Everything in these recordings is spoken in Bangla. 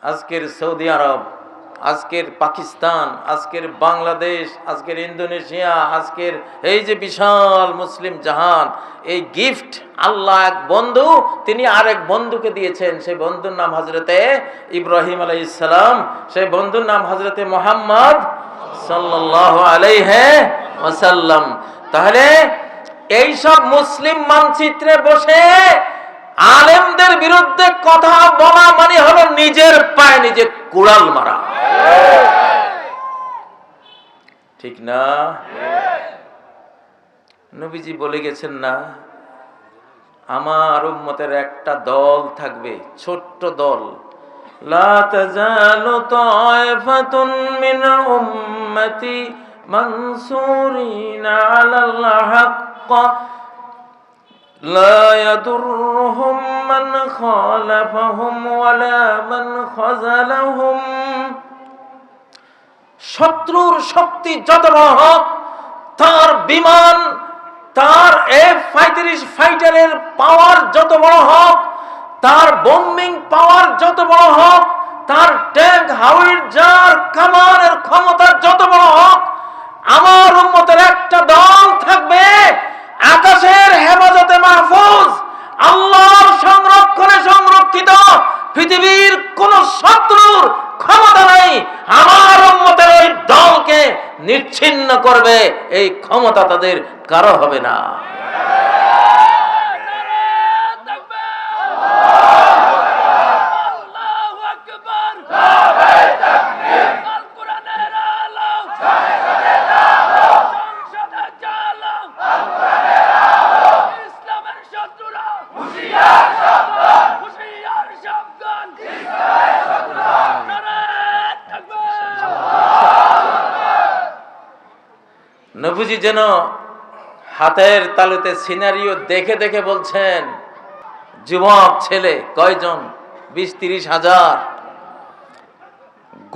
আজকের সৌদি আরব, আজকের পাকিস্তান, আজকের বাংলাদেশ, আজকের ইন্দোনেশিয়া, আজকের এই যে বিশাল মুসলিম জাহান, এই গিফট আল্লাহ এক বন্ধু, তিনি আরেক বন্ধুকে দিয়েছেন। সেই বন্ধুর নাম হযরতে ইব্রাহিম আলাইহিস সালাম, সেই বন্ধুর নাম হযরতে মুহাম্মদ সাল্লাল্লাহু আলাইহি ওয়াসাল্লাম। তাহলে এই সব মুসলিম মানচিত্রে বসে আলেমদের বিরুদ্ধে কথা বলা মানে হলো নিজের পায়ে নিজে কুড়াল মারা, ঠিক না? নবীজি বলে গেছেন না, আমার উম্মতের একটা দল থাকবে, ছোট্ট দল, লা তাজালু তায়ফাতুন মিন উম্মতি মানসুরিনা আলাল হক্ক লা ইয়াদুররুহুম মান খালাফাহুম ওয়ালা মান খাযালাহুম। শত্রুর শক্তি যত বড় হোক, তার বিমান, তার F-35 ফাইটারের পাওয়ার যত বড় হোক, তার বোম্বিং পাওয়ার যত বড় হোক, তার ট্যাঙ্ক, হাউইটজার, কামানের ক্ষমতা যত বড় হোক, আমার উম্মতের একটা দল থাকবে আকাশের হেফাজতে মাহফুজ, আল্লাহর সংরক্ষণে সংরক্ষিত, পৃথিবীর কোন শত্রুর ক্ষমতা নাই আমার উম্মতের ওই দলকে নিচ্ছিন্ন করবে, এই ক্ষমতা তাদের কারো হবে না। নবীজি যেন হাতের তালুতে সিনারিও দেখে দেখে বলছেন, যুবক ছেলে কয়জন? 20-30 হাজার।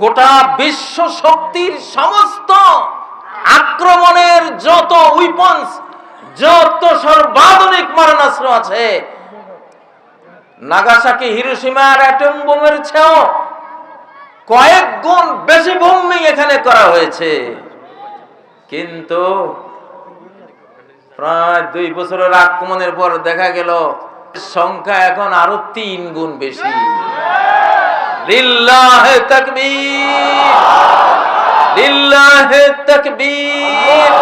গোটা বিশ্ব শক্তির সমস্ত আক্রমণের যত উইপন্স, যত সর্বাধুনিক মারণাস্ত্র আছে, নাগাসাকি হিরোশিমার অ্যাটম বোমের চেয়েও কয়েক গুণ বেশি বোমিং এখানে করা হয়েছে। কিন্তু প্রায় 2 বছরের আক্রমণের পর দেখা গেল সংখ্যা এখন আরো 3 গুণ বেশি। লিল্লাহে তাকবীর, লিল্লাহে তাকবীর।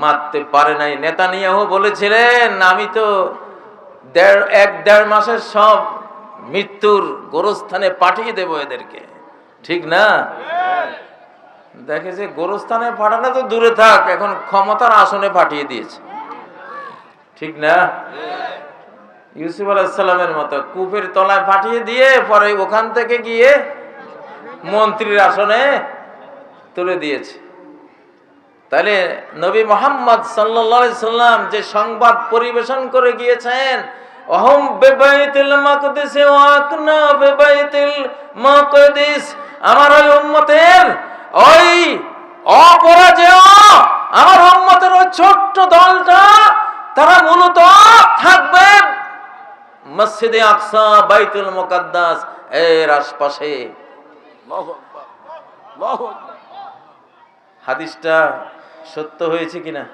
মারতে পারে নাই। নেতানিয়াহু বলেছিলেন, আমি তো 1-1.5 মাসের সব মৃত্যুর গোরস্থানে পাঠিয়ে দেব এদেরকে, ঠিক না? দেখেছে গোরস্থানে পাঠানো তো দূরে থাক, এখন ক্ষমতার আসনে পাঠিয়ে দিয়েছে, ঠিক না? ইউসুফ আলাইহিস সালামের মতো কূপের তলায় পাঠিয়ে দিয়ে পরে ওখান থেকে গিয়ে মন্ত্রীর আসনে তুলে দিয়েছে। তাহলে নবী মুহাম্মদ সাল্লাল্লাহু আলাইহি সাল্লাম যে সংবাদ পরিবেশন করে গিয়েছেন, অহম বিবাইতুল মাকদিস ওয়া আকনা বিবাইতুল মাকদিস, আমার ওই উম্মতের ওই অপরাজেয়, আমার উম্মতের ওই ছোট্ট দলটা, তারা মূলত থাকবে মসজিদে আকসা, বাইতুল মুকাদ্দাস এর আশপাশে। আল্লাহু আকবার, আল্লাহু আকবার। হাদিসটা সত্য হয়েছে কিনা?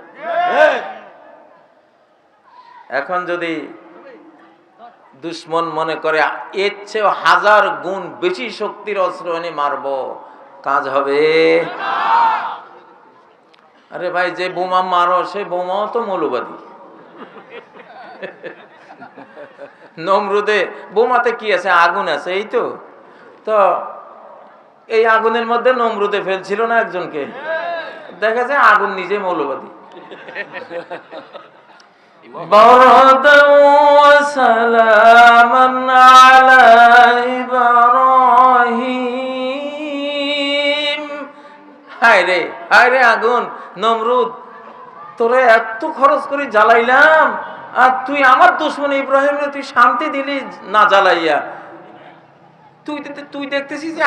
এখন যদি দুশ্মন মনে করে এর চেয়ে 1000 গুণ বেশি শক্তির অস্ত্র এনে মারবো, কাজ হবে? আরে ভাই, যে বোমা মারো সে বোমাও তো মৌলবাদী। নমরুদে বোমাতে কি আছে? আগুন আছে, এই তো। তো এই আগুনের মধ্যে নমরুদে ফেলছিল না একজনকে, দেখা যায় আগুন নিজে মৌলবাদী। বারাদাও ওয়া সালামান আলা ইব্রাহিম। হায় রে, হায় রে আগুন, নমরুদ তোরে এত খরচ করে জ্বালাইলাম, আর তুই আমার দুশমন ইব্রাহিমরে তুই শান্তি দিলি না জ্বালাইয়া। তুই দেখতেছিস যে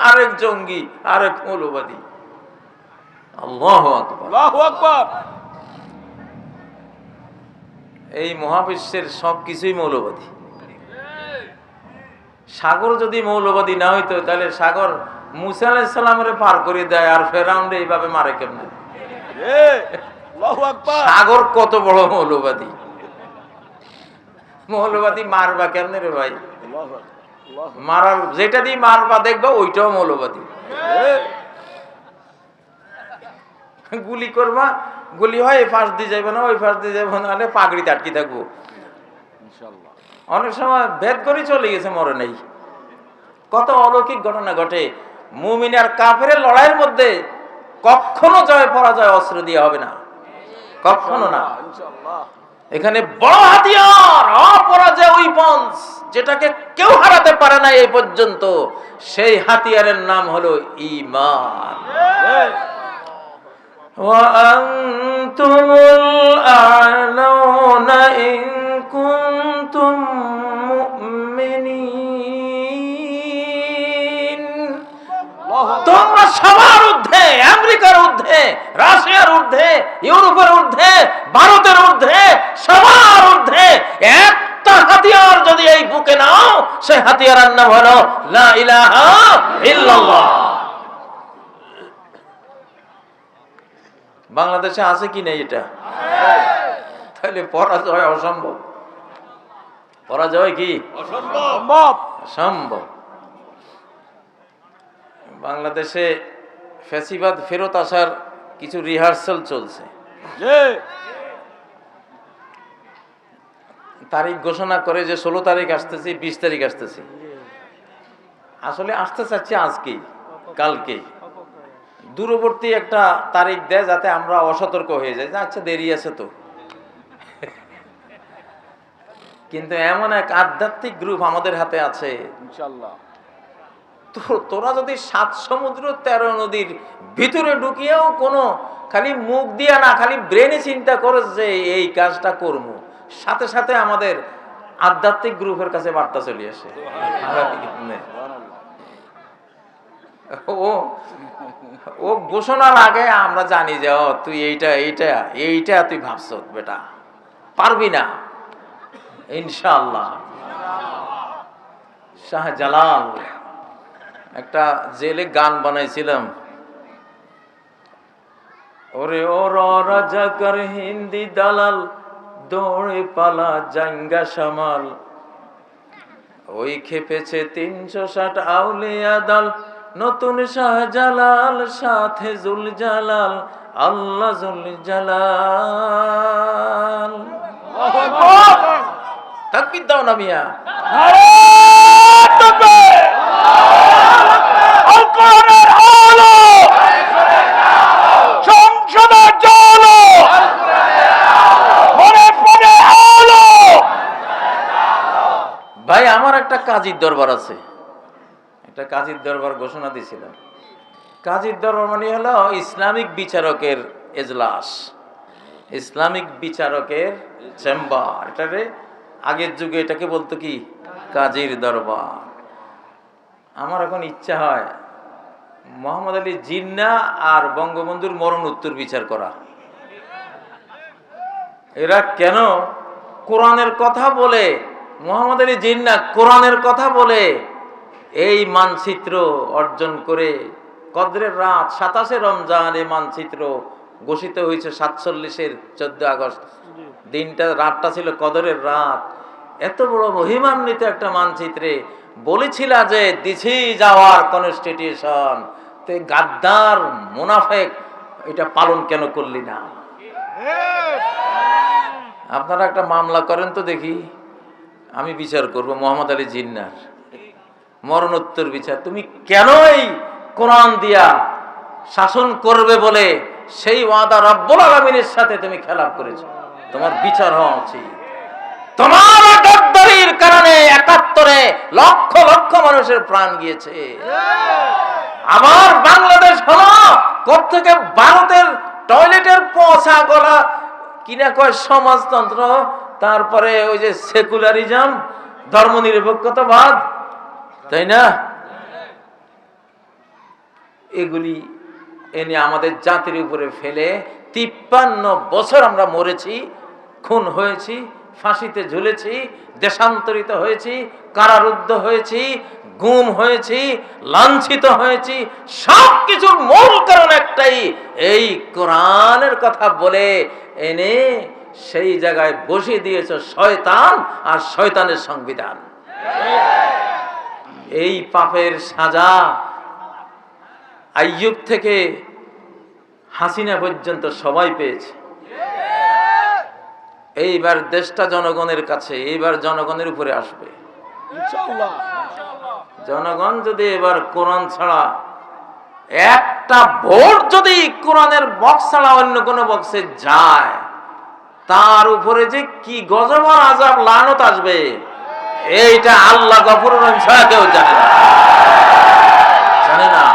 আরেক জঙ্গি, আরেক মৌলবাদী। আল্লাহু আকবার, আল্লাহু আকবার। এই মহাবিশ্বের সবকিছুই মৌলবাদী। সাগর যদি মৌলবাদী না হইতো তাহলে সাগর মুসা আলাইহিস সালামের পার করে দেয়, আর ফেরাউনরে এইভাবে মারে কেমনে? সাগর কত বড় মৌলবাদী! মৌলবাদী মারবা কেমনে রে ভাই? মারার যেটা দিয়ে মারবা দেখবা ওইটাও মৌলবাদী। গুলি করবা, গুলি হয় এই ফাঁস দিয়ে যাবে না, ওই ফাঁস দিয়ে যাবে না, হলে পাগড়িতে আটকে থাকবো। অনেক সময় ভেদ করে চলে গেছে, মরে নাই। কত অলৌকিক ঘটনা ঘটে। মুমিন আর কাফেরের লড়াইয়ের মধ্যে কখনো জয় পরাজয় অস্ত্র দিয়ে হবে না, কখনো না। এখানে বড় হাতিয়ার, অপরাজয় উইপন্স, যেটাকে কেউ হারাতে পারে না এই পর্যন্ত, সেই হাতিয়ারের নাম হলো ঈমান। ওয়া আনতুমুল আ'লাউনা ইন কুনতুম মুমিনিন। তোমরা সবার ঊর্ধ্বে, আমেরিকার ঊর্ধ্বে, রাশিয়ার ঊর্ধ্বে, ইউরোপের ঊর্ধ্বে, ভারতের ঊর্ধ্বে, সবার ঊর্ধ্বে একটা হাতিয়ার যদি এই বুকে নাও, সেই হাতিয়ারের নাম হলো লা ইলাহা ইল্লাল্লাহ। বাংলাদেশে আছে কি না এটা? তাহলে পরাজয় অসম্ভব। পরাজয় কি অসম্ভব? অসম্ভব। বাংলাদেশে ফ্যাসিবাদ ফেরত আসার কিছু রিহার্সাল চলছে। তারিখ ঘোষণা করে যে 16 তারিখ আসতেছি, 20 তারিখ আসতেছি। আসলে আসতে চাচ্ছি আজকেই, কালকেই। দূরবর্তী একটা তারিখ দেয় যাতে আমরা অসতর্ক হয়ে যাই, আচ্ছা দেরি আছে তো। কিন্তু এমন এক আধ্যাত্মিক গ্রুপ আমাদের হাতে আছে, ইনশাআল্লাহ। তোরা যদি 7 সমুদ্র 13 নদীর ভিতরে ঢুকিয়েও কোনো খালি মুখ দিয়া না, খালি ব্রেনে চিন্তা করে যে এই কাজটা করবো, সাথে সাথে আমাদের আধ্যাত্মিক গ্রুপের কাছে বার্তা চলে আসে। ও ঘোষণার আগে আমরা জানি যে ও তুই এইটা এইটা এইটা তুই ভাবছ, বেটা পারবি না ইনশাআল্লাহ। শাহজালাল একটা জেলে গান বানাইছিলাম, ওরে ও রাজা কর হিন্দি দালাল, দৌড়ে পালা জাঙ্গা সামাল, ওই খেপেছে 360 আউলিয়া দল, নতুন শাহজালাল সাথে জুল জালাল, আল্লাহ জুল জালাল। তাকবীর দাও না মিয়া। ভাই আমার একটা কাজীর দরবার আছে, একটা কাজীর দরবার ঘোষণা দিয়েছিলাম। কাজীর দরবার মানে হলো ইসলামিক বিচারকের এজলাস, ইসলামিক বিচারকের চেম্বার। এটারে আগের যুগে এটাকে বলতো কি কাজীর দরবার। আমার এখন ইচ্ছা হয় মোহাম্মদ আলী জিন্নাহ আর বঙ্গবন্ধুর মরণোত্তর বিচার করা। এরা কেন কোরআনের কথা বলে, মোহাম্মদ আলী জিন্নাহ কোরআনের কথা বলে এই মানচিত্র অর্জন করে, কদরের রাত 27 রমজান এই মানচিত্র ঘোষিত হয়েছে 47-এর 14 আগস্ট। দিনটা, রাতটা ছিল কদরের রাত। এত বড় মহিমান্বিত একটা মানচিত্রে বলেছিল যে দিছি যাওয়ার কনস্টিটিউশন, তো গাদ্দার মুনাফেক এটা পালন কেন করলি না? আপনারা একটা মামলা করেন তো দেখি, আমি বিচার করব মোহাম্মদ আলী জিন্নাহর মরণোত্তর বিচার। তুমি কেন এই কোরআন দিয়া শাসন করবে বলে সেই ওয়াদা রব্বুল আলামিনের সাথে তুমি খেলাপ করেছো, তোমার বিচার হওয়া উচিত। তোমার গাদ্দারির কারণে 71-এ লক্ষ লক্ষ মানুষের প্রাণ গিয়েছে। আমার বাংলাদেশ হলো কোত্থেকে ভারতের টয়লেটের পচা গলা কিনা কয় সমাজতন্ত্র, তারপরে ওই যে সেকুলারিজম, ধর্মনিরপেক্ষতাবাদ, তাই না? এগুলি এনে আমাদের জাতির উপরে ফেলে 53 বছর আমরা মরেছি, খুন হয়েছি, ফাঁসিতে ঝুলেছি, দেশান্তরিত হয়েছি, কারারুদ্ধ হয়েছি, গুম হয়েছি, লাঞ্ছিত হয়েছি। সব কিছুর মূল কারণ একটাই, এই কোরআনের কথা বলে এনে সেই জায়গায় বসিয়ে দিয়েছ শয়তান আর শয়তানের সংবিধান। এই পাপের সাজা আইয়ুব থেকে হাসিনা পর্যন্ত সবাই পেয়েছে। এইবার দেশটা জনগণের কাছে, এইবার জনগণের উপরে আসবে ইনশাআল্লাহ। জনগণ যদি এবার কোরআন ছাড়া একটা ভোট যদি কোরআনের বক্স ছাড়া অন্য কোনো বক্সে যায়, তার উপরে যে কি গজব আর আযাব লানত আসবে, এইটা আল্লাহ গফুরুর রহিম ছাড়া কেউ জানে না, জানে না।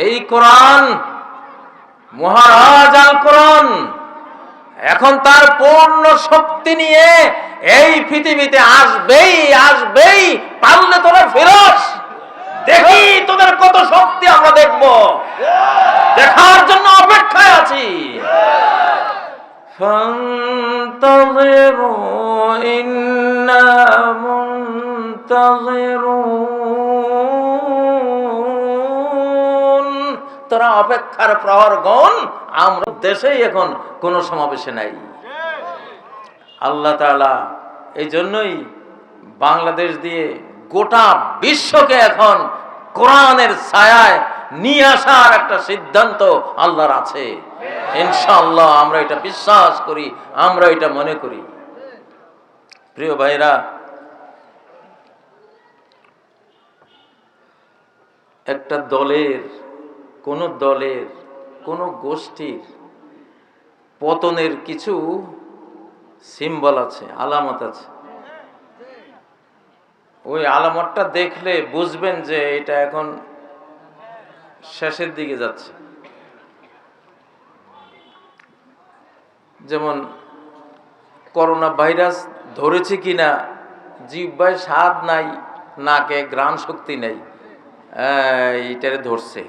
এই কোরআন মহারাজ আল কোরআন এখন তার পূর্ণ শক্তি নিয়ে এই পৃথিবীতে আসবেই আসবেই। পারলে তোরা ফিরোস, দেখি তোদের কত শক্তি আমরা দেখব, দেখার জন্য অপেক্ষায় আছি। ফান্তাযিরু ইন্না মুনতাযিরুন, তোরা অপেক্ষার প্রহরগণ, আমরা দেশেই এখন কোনো সমাবেশে নাই। আল্লাহ তাআলা এই জন্যই বাংলাদেশ দিয়ে গোটা বিশ্বকে এখন কোরআনের ছায়ায় নিয়ে আসার একটা সিদ্ধান্ত আল্লাহর আছে ইনশাআল্লাহ। আমরা এটা বিশ্বাস করি, আমরা এটা মনে করি। প্রিয় ভাইরা, একটা দলের, কোন গোষ্ঠীর পতনের কিছু সিম্বল আছে, আলামত আছে। ওই আলামতটা দেখলে বুঝবেন যে এটা এখন শেষের দিকে যাচ্ছে। যেমন করোনা ভাইরাস ধরেছে কিনা, জিহ্বায় স্বাদ নাই, নাকে ঘ্রাণ শক্তি নেই, এইটারে ধরছে,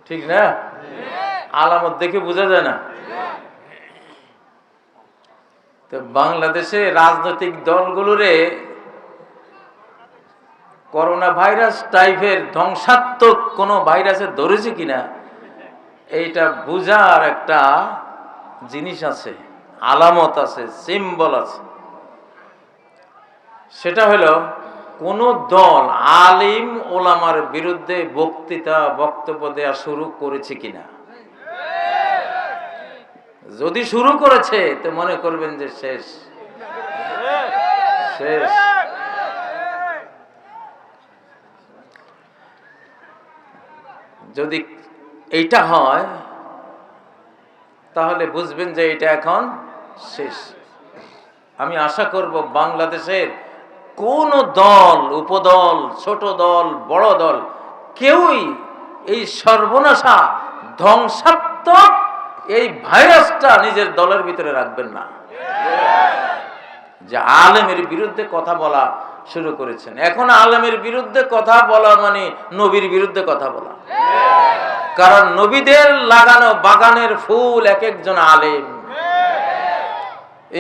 ঠিক না? আলামত দেখে বোঝা যায় না। তো বাংলাদেশে রাজনৈতিক দলগুলোরে করোনা ভাইরাস টাইপের ধ্বংসাত্মক কোন ভাইরাসে ধরেছে কিনা, এইটা বুঝার একটা জিনিস আছে, আলামত আছে, সিম্বল আছে। সেটা হলো কোন দল আলিম ওলামার বিরুদ্ধে বক্তব্য দেওয়া শুরু করেছে কিনা। যদি শুরু করেছে তো মনে করবেন যে শেষ। যদি এইটা হয় তাহলে বুঝবেন যে এটা এখন শেষ। আমি আশা করব বাংলাদেশের কোন দল, উপদল, ছোট দল, বড় দল, কেউই এই সর্বনাশা ধ্বংসাত্মক এই ভাইরাসটা নিজের দলের ভিতরে রাখবেন না। যে আলেমের বিরুদ্ধে কথা বলা শুরু করেছেন, এখন আলেমের বিরুদ্ধে কথা বলা মানে নবীর বিরুদ্ধে কথা বলা। কারণ নবীদের লাগানো বাগানের ফুল এক একজন আলেম।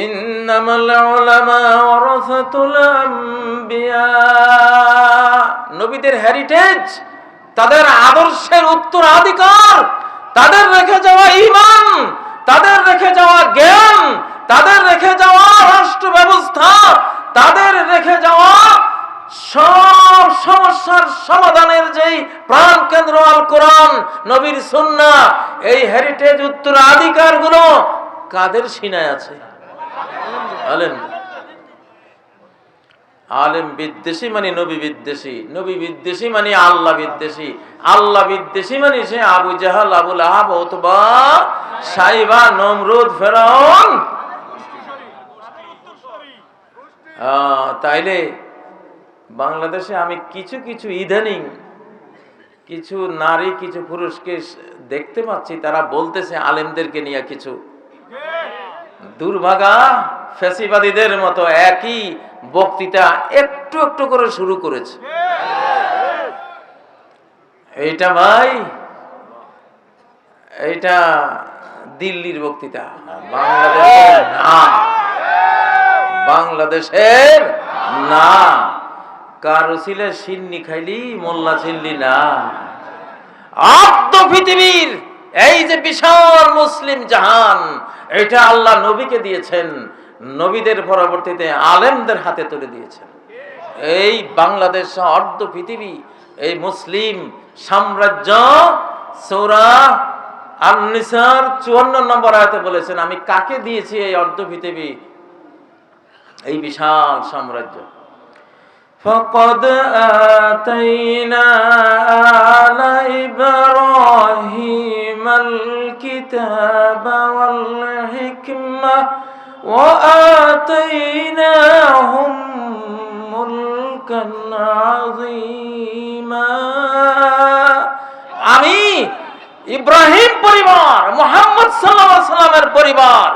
ইন্নামাল উলামা ওয়ারাসাতুল আম্বিয়া, নবীদের হেরিটেজ, তাদের আদর্শের উত্তরাধিকার, তাদের রেখে যাওয়া ঈমান, তাদের রেখে যাওয়া জ্ঞান, তাদের রেখে যাওয়া রাষ্ট্র ব্যবস্থা, তাদের রেখে যাওয়া সব সমস্যার সমাধানের যেই প্রাণ কেন্দ্র আল কোরআন, নবীর সুন্নাহ, এই হেরিটেজ উত্তরাধিকার গুলো কাদের সিনায় আছে? আলেম। আলেম বিদ্বেষী মানে নবী বিদ্বেষী, নবী বিদ্বেষী মানে আল্লাহ বিদ্বেষী, আল্লাহ বিদ্বেষী মানে সে আবু জাহাল, আবু লাহাব, উতবা, সাইবা, নমরুদ, ফেরাউন। তাইলে বাংলাদেশে আমি কিছু ইদানিং কিছু নারী কিছু পুরুষকে দেখতে পাচ্ছি, তারা বলতেছে আলেমদেরকে নিয়ে কিছু দুর্ভাগা ফ্যাসিবাদীদের মতো একই বক্তৃতা একটু একটু করে শুরু করেছে। এইটা ভাই, এইটা দিল্লির বক্তৃতা, বাংলাদেশের না, বাংলাদেশের না। কারো ছিলে সিন্নি খাইলি মোল্লা চিল্লি না। আর্ধ পৃথিবীর এই যে বিশাল মুসলিম জাহান, এটা আল্লাহ নবীকে দিয়েছেন, নবীদের পরবর্তীতে আলেমদের হাতে তুলে দিয়েছেন। এই বাংলাদেশ অর্ধ পৃথিবী, এই মুসলিম সাম্রাজ্য সূরা আন-নিসার 54 নম্বর আয়াতে বলেছেন, আমি কাকে দিয়েছি এই অর্ধ পৃথিবী, এই বিশাল সাম্রাজ্য। فقد آتينا آل إبراهيم الكتاب والحكمة وآتيناهم ملكا عظيما। আমি ইব্রাহিম পরিবার, মুহাম্মদ সাল্লাল্লাহু আলাইহি সাল্লামের পরিবার,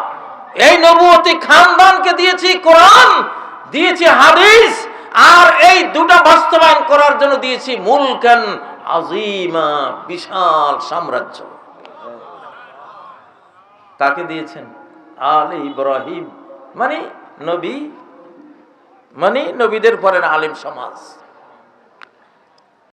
এই নবুয়তি খানদানকে দিয়েছি কোরআন, দিয়েছি হাদিস, আর এই দুটো বাস্তবায়ন করার জন্য দিয়েছি মুলকান আযীমা, বিশাল সাম্রাজ্য। কাকে দিয়েছেন? আলে ইব্রাহিম, মানে নবী, মানে নবীদের পরের আলেম সমাজ।